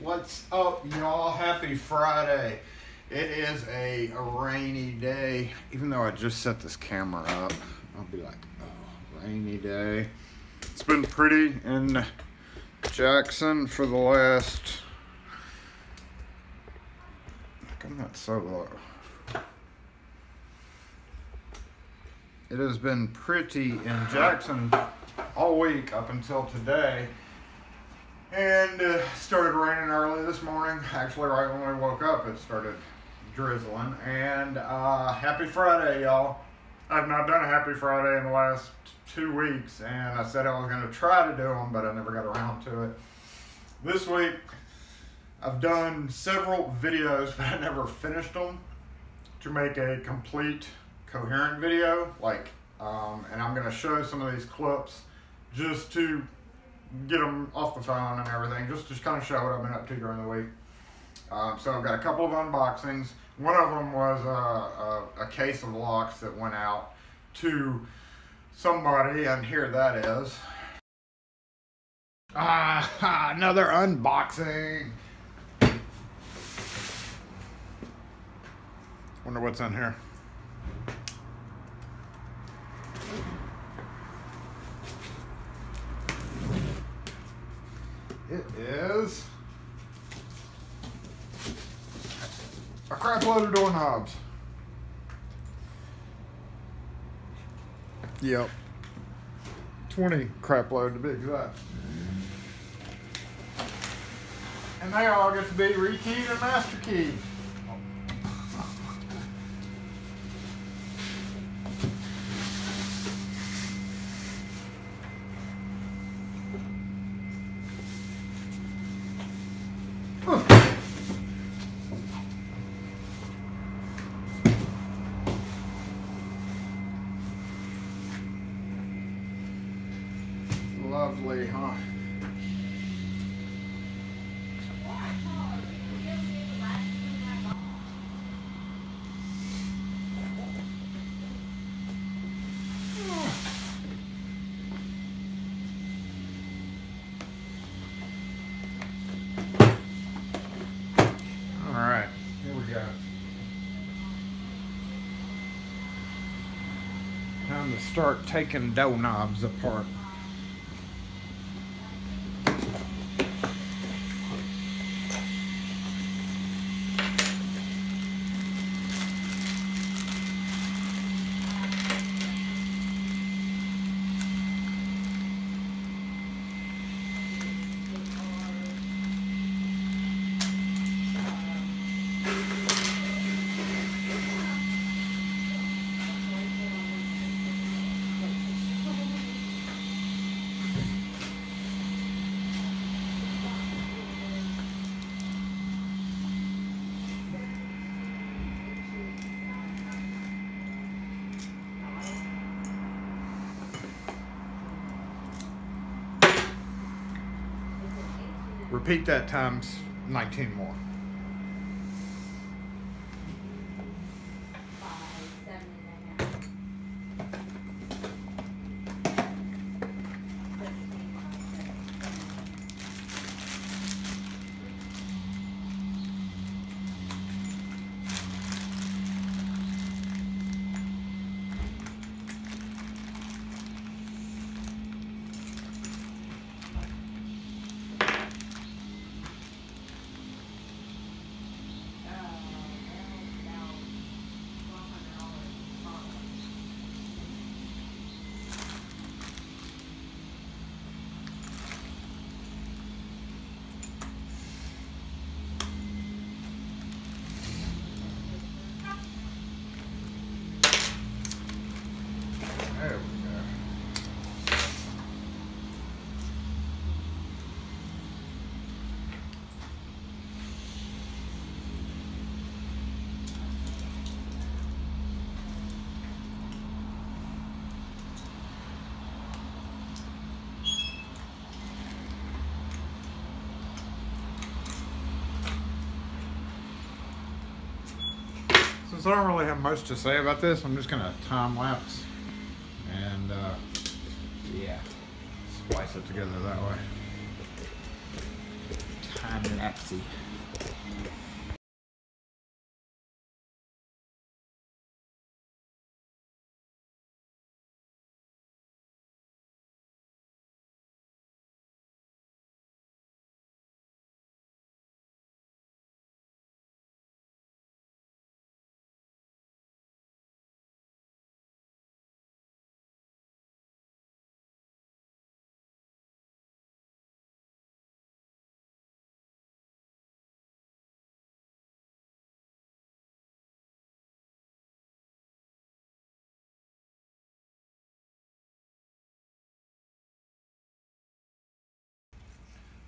What's up, y'all? Happy Friday. It is a rainy day. Even though I just set this camera up, I'll be like, oh, rainy day. It's been pretty in Jackson for the last, I'm not so low. It has been pretty in Jackson all week up until today. And started raining early this morning. Actually, right when we woke up, it started drizzling. And happy Friday, y'all. I've not done a happy Friday in the last 2 weeks, and I said I was going to try to do them, but I never got around to it. This week, I've done several videos, but I never finished them to make a complete, coherent video. And I'm going to show some of these clips just to get them off the phone and everything, just to kind of show what I've been up to during the week. So I've got a couple of unboxings. One of them was a case of locks that went out to somebody, and here that is. Another unboxing. Wonder what's in here. It is a crap load of doorknobs. Yep. 20 crap load to be exact. And they all get to be rekeyed and master keyed. Lovely, huh? All right, here we go. Time to start taking doorknobs apart. Repeat that times 19 more. There we go. Since I don't really have much to say about this, I'm just gonna time lapse and yeah, splice it together that way. Time it Jaxie.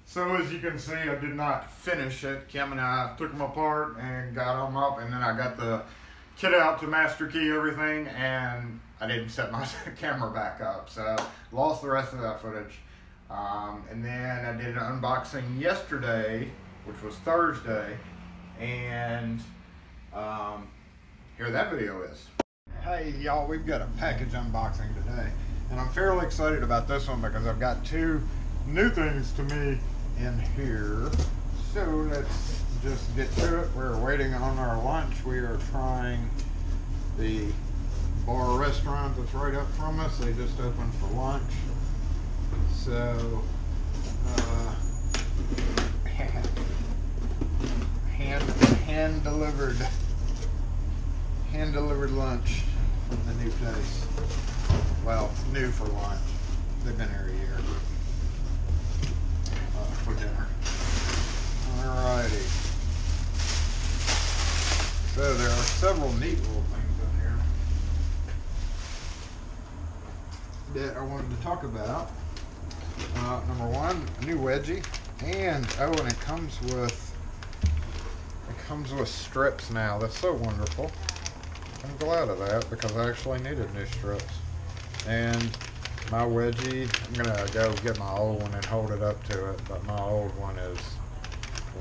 So as you can see, I did not finish it. Kim and I took them apart and got them up, and then I got the kit out to master key everything, and I didn't set my camera back up, so lost the rest of that footage. And then I did an unboxing yesterday, which was Thursday, and here that video is. Hey y'all, we've got a package unboxing today, and I'm fairly excited about this one because I've got two new things to me in here. So let's just get to it. We're waiting on our lunch. We are trying the bar restaurant that's right up from us. They just opened for lunch. So hand delivered lunch from the new place. Well, new for lunch. They've been here a year. For dinner. Alrighty. So there are several neat little things in here that I wanted to talk about. Number one, a new wedgie, and it comes with strips now. That's so wonderful. I'm glad of that because I actually needed new strips. And my wedgie, I'm gonna go get my old one and hold it up to it, but my old one is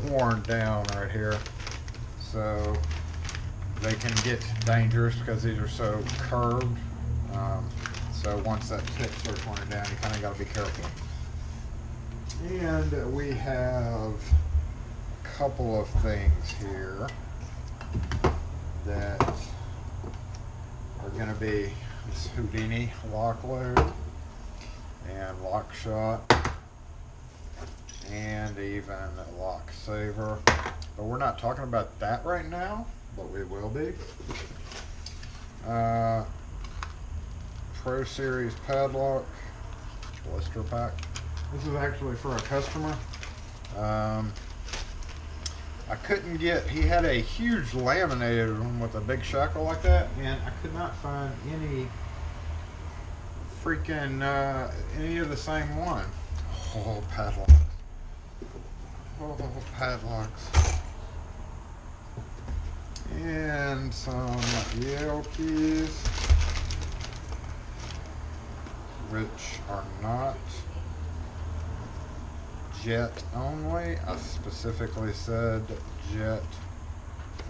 worn down right here. So they can get dangerous because these are so curved. So once that tip starts wearing down, you kind of got to be careful. And we have a couple of things here that are going to be this Houdini lock load and lock shot and even a lock saver, but we're not talking about that right now, but we will be. Pro Series padlock blister pack. This is actually for a customer. I couldn't get, he had a huge laminated one with a big shackle like that, and I could not find any freaking any of the same one. Oh, padlocks. Oh, padlocks. And some Yale keys, which are not jet only. I specifically said jet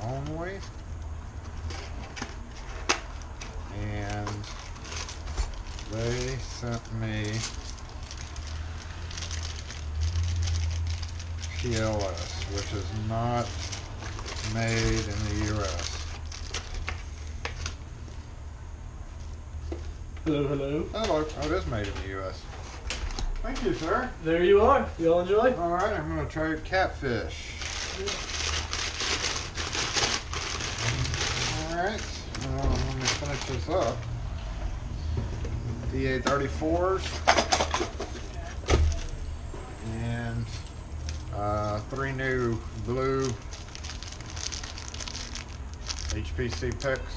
only. And they sent me PLS, which is not made in the US. Hello, hello. Hello. Oh, it is made in the US. Thank you, sir. There you are. You all enjoy? All right, I'm going to try catfish. All right, let me finish this up. DA34s and 3 new blue HPC picks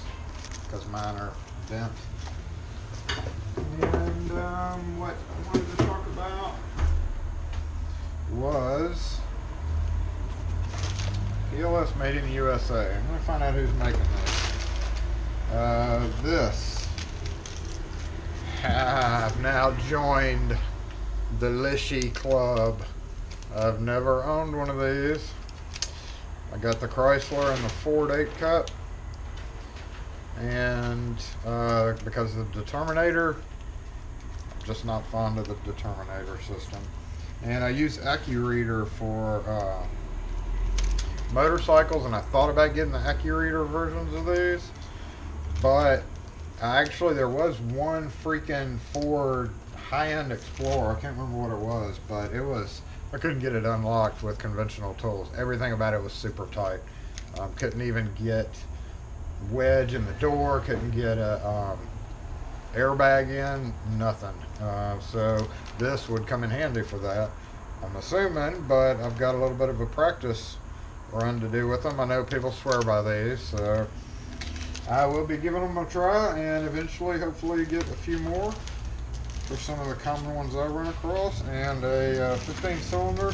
because mine are bent. And what I wanted to talk about was PLS made in the USA. I'm going to find out who's making this. This. I've now joined the Lishy Club. I've never owned one of these. I got the Chrysler and the Ford 8-Cup. And because of the Determinator, I'm just not fond of the Determinator system. And I use AccuReader for motorcycles, and I thought about getting the AccuReader versions of these, but there was one freaking Ford high-end Explorer. I can't remember what it was, but I couldn't get it unlocked with conventional tools. Everything about it was super tight. Couldn't even get wedge in the door, couldn't get a airbag in, nothing. So this would come in handy for that, I'm assuming, but I've got a little bit of a practice run to do with them. I know people swear by these, so I will be giving them a try and eventually hopefully get a few more for some of the common ones I run across, and a 15 cylinder.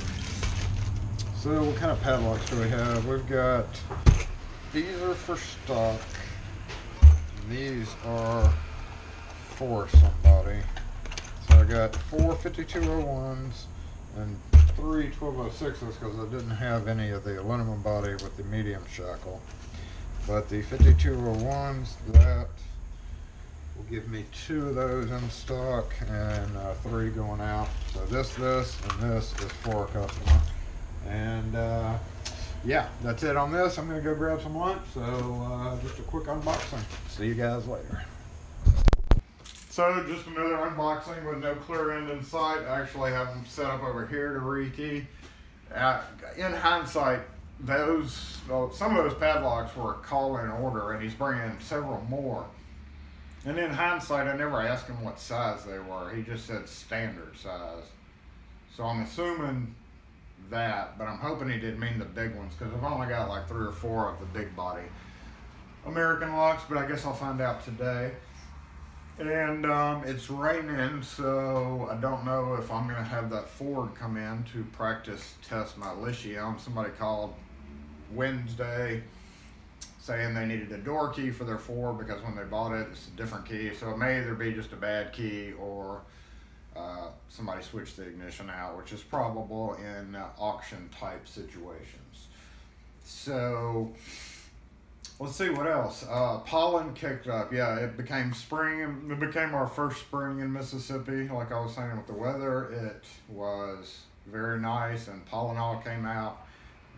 So what kind of padlocks do we have? We've got, these are for stock. These are for somebody. So I got 4 5201s and 3 1206s because I didn't have any of the aluminum body with the medium shackle. But the 5201s, that will give me 2 of those in stock and 3 going out. So this, and this is for a customer. And yeah, that's it on this. I'm going to go grab some lunch. So just a quick unboxing. See you guys later. So just another unboxing with no clear end in sight. I actually have them set up over here to rekey. In hindsight, some of those padlocks were a call-in order, and he's bringing several more. And in hindsight, I never asked him what size they were. He just said standard size. So I'm assuming that, but I'm hoping he didn't mean the big ones, because I've only got like 3 or 4 of the big body American locks, but I guess I'll find out today. And it's raining, so I don't know if I'm going to have that Ford come in to practice test my lithium. Somebody called Wednesday saying they needed a door key for their Ford because when they bought it, it's a different key. So it may either be just a bad key or somebody switched the ignition out, which is probable in auction type situations. So let's see what else. Pollen kicked up. Yeah, it became spring. It became our first spring in Mississippi. Like I was saying with the weather, it was very nice, and pollen all came out.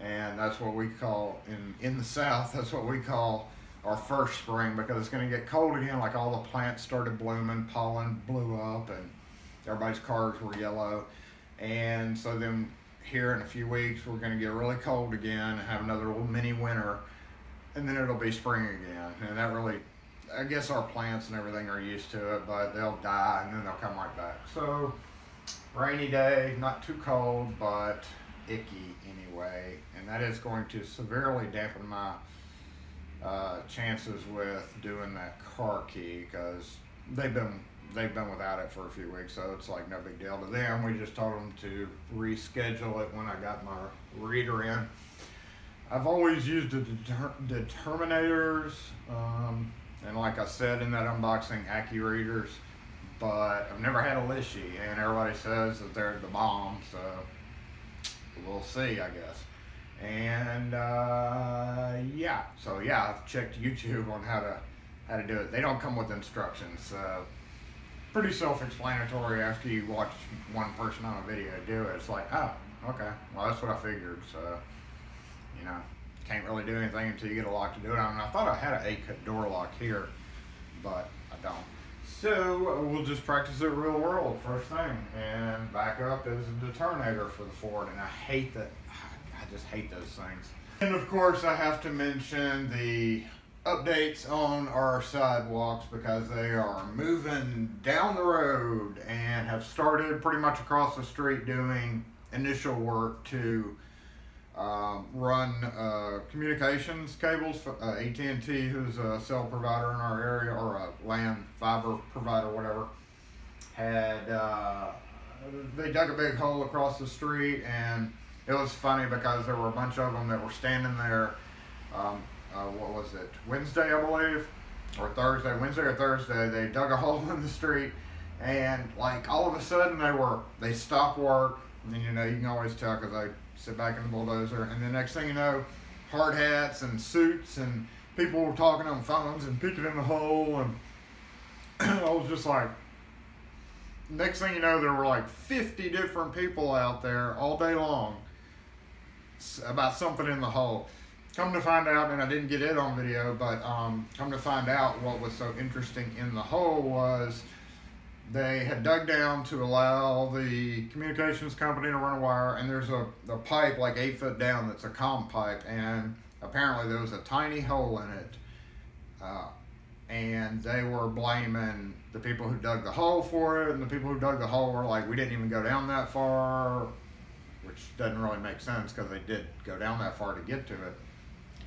And that's what we call, in the South, that's what we call our first spring, because it's going to get cold again. Like all the plants started blooming, pollen blew up, and everybody's cars were yellow. And so then here in a few weeks, we're going to get really cold again and have another little mini winter. And then it'll be spring again. And that really, I guess our plants and everything are used to it, but they'll die and then they'll come right back. So, rainy day, not too cold, but icky anyway. And that is going to severely dampen my chances with doing that car key, because they've been without it for a few weeks, so it's like no big deal to them. We just told them to reschedule it when I got my reader in. I've always used the determinators, and like I said in that unboxing, AccuReaders, but I've never had a Lishi, and everybody says that they're the bomb, so we'll see, I guess. And yeah, so yeah, I've checked YouTube on how to do it. They don't come with instructions, so pretty self-explanatory after you watch one person on a video do it. It's like, oh, okay, well that's what I figured. So, you know, can't really do anything until you get a lock to do it on. I thought I had an 8-cut door lock here, but I don't. So we'll just practice it real world first thing, and back up is a detonator for the Ford, and I hate that. I just hate those things. And of course I have to mention the updates on our sidewalks, because they are moving down the road and have started pretty much across the street doing initial work to run communications cables for AT&T, who's a cell provider in our area, or a land fiber provider, whatever, had they dug a big hole across the street, and it was funny because there were a bunch of them that were standing there. What was it, Wednesday, I believe, or Thursday, Wednesday or Thursday, they dug a hole in the street, and like all of a sudden they stopped work, and you know, you can always tell because they sit back in the bulldozer, and the next thing you know, hard hats and suits, and people were talking on phones and peeking in the hole, and I was just like, next thing you know, there were like 50 different people out there all day long about something in the hole. Come to find out, and I didn't get it on video, but come to find out what was so interesting in the hole was they had dug down to allow the communications company to run a wire, and there's a pipe like 8 foot down that's a comm pipe, and apparently there was a tiny hole in it. And they were blaming the people who dug the hole for it, and the people who dug the hole were like, we didn't even go down that far, which doesn't really make sense because they did go down that far to get to it.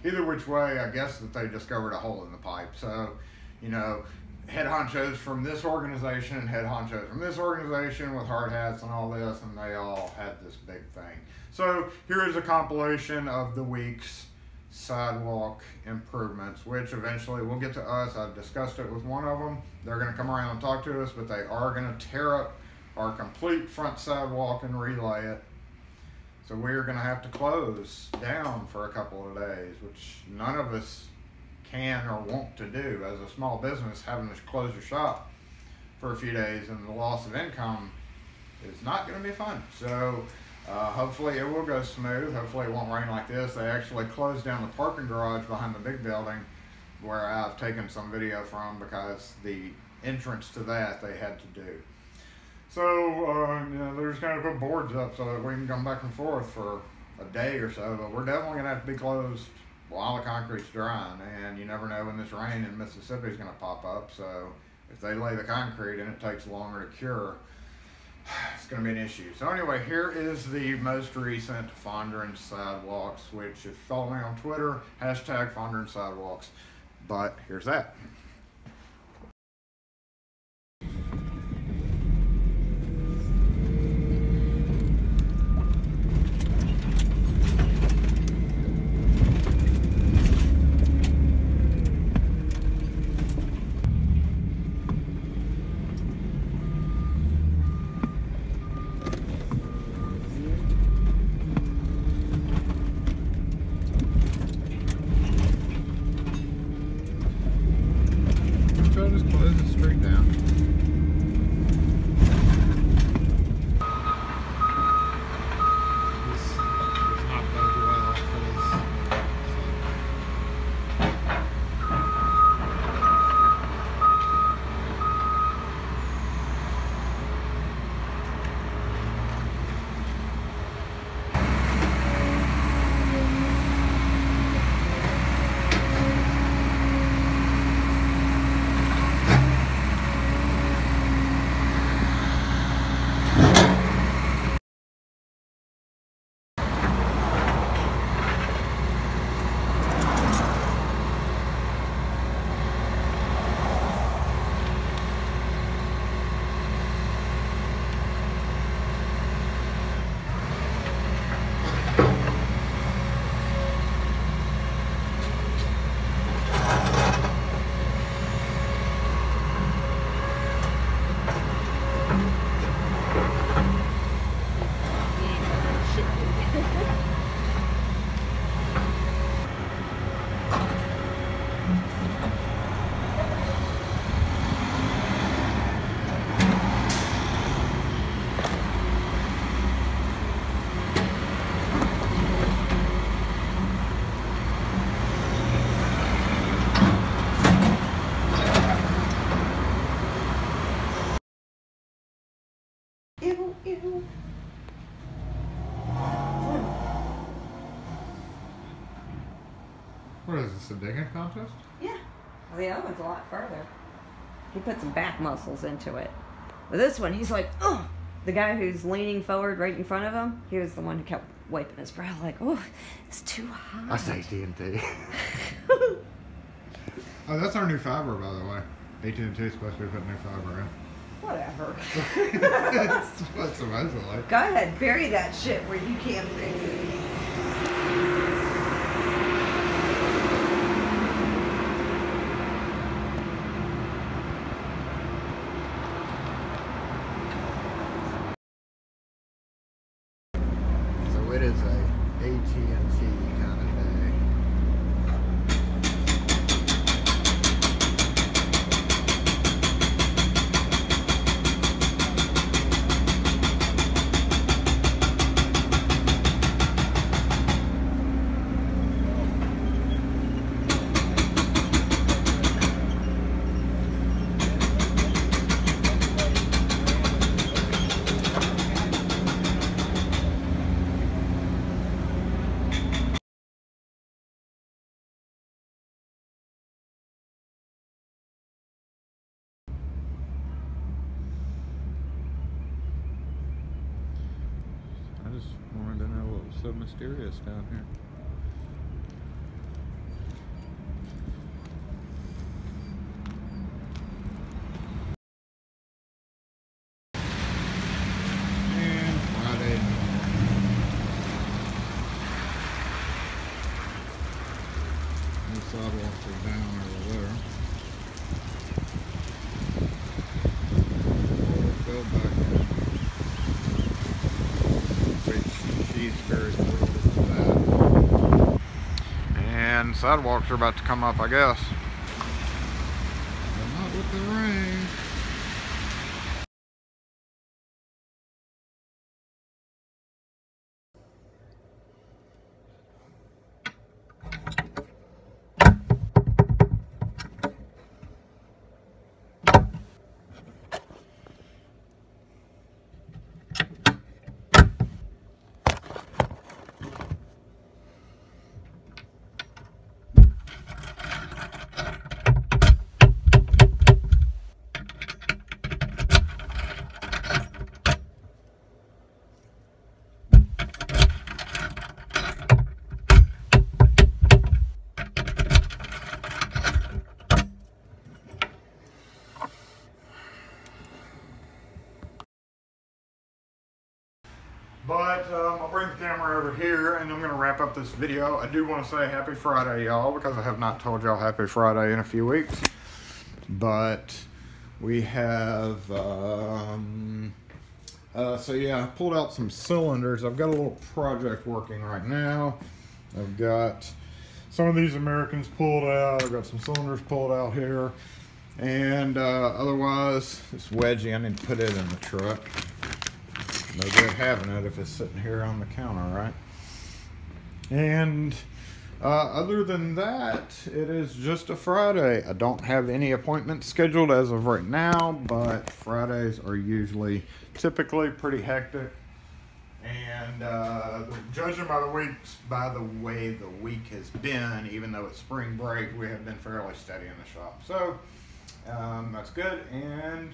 Either which way, I guess that they discovered a hole in the pipe. So, you know, head honchos from this organization and head honchos from this organization with hard hats and all this, and they all had this big thing. So here is a compilation of the week's sidewalk improvements, which eventually will get to us. I've discussed it with one of them. They're going to come around and talk to us, but they are going to tear up our complete front sidewalk and relay it. So we're going to have to close down for a couple of days, which none of us can or want to do. As a small business, having to close your shop for a few days and the loss of income is not going to be fun. So hopefully it will go smooth. Hopefully it won't rain like this. They actually closed down the parking garage behind the big building where I've taken some video from, because the entrance to that they had to do. So, you know, they're just going to put boards up so that we can come back and forth for a day or so, but we're definitely going to have to be closed while the concrete's drying, and you never know when this rain in Mississippi is going to pop up. So if they lay the concrete and it takes longer to cure, it's going to be an issue. So anyway, here is the most recent Fondren sidewalks, which if you follow me on Twitter, hashtag Fondren sidewalks. But here's that. Just close the street down. This does not bode well for this. Ew. What is this, a digging contest? Yeah. Well, the other one's a lot further. He put some back muscles into it. But this one, he's like, ugh. The guy who's leaning forward right in front of him, he was the one who kept wiping his brow like, oh, it's too hot. I say TNT. Oh, that's our new fiber, by the way. AT&T is supposed to be putting new fiber in. Whatever. It's what it's supposed to like. Go ahead, bury that shit where you can't fix it. So it is a AT&T kind of day. so mysterious down here? And Friday. The sidewalks are down over there. Fell back in. Which she's very thrilled with that. And sidewalks are about to come up, I guess. But not with the rain. But I'll bring the camera over here and I'm going to wrap up this video. I do want to say happy Friday, y'all, because I have not told y'all happy Friday in a few weeks. But we have, so yeah, I pulled out some cylinders. I've got a little project working right now. I've got some of these Americans pulled out. I've got some cylinders pulled out here. And otherwise, it's wedgie. I need to put it in the truck. No good having it if it's sitting here on the counter, right? And other than that, it is just a Friday. I don't have any appointments scheduled as of right now, but Fridays are typically pretty hectic. And judging by the way the week has been, even though it's spring break, we have been fairly steady in the shop. So that's good. And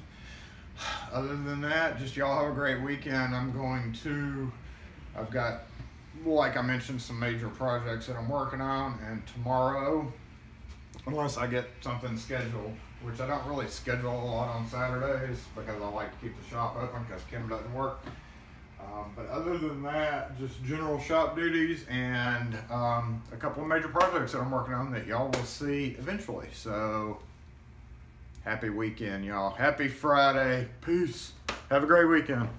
other than that, just y'all have a great weekend. I've got, like I mentioned, some major projects that I'm working on, and tomorrow, unless I get something scheduled, which I don't really schedule a lot on Saturdays because I like to keep the shop open because Kim doesn't work. But other than that, just general shop duties and a couple of major projects that I'm working on that y'all will see eventually. So happy weekend, y'all. Happy Friday. Peace. Have a great weekend.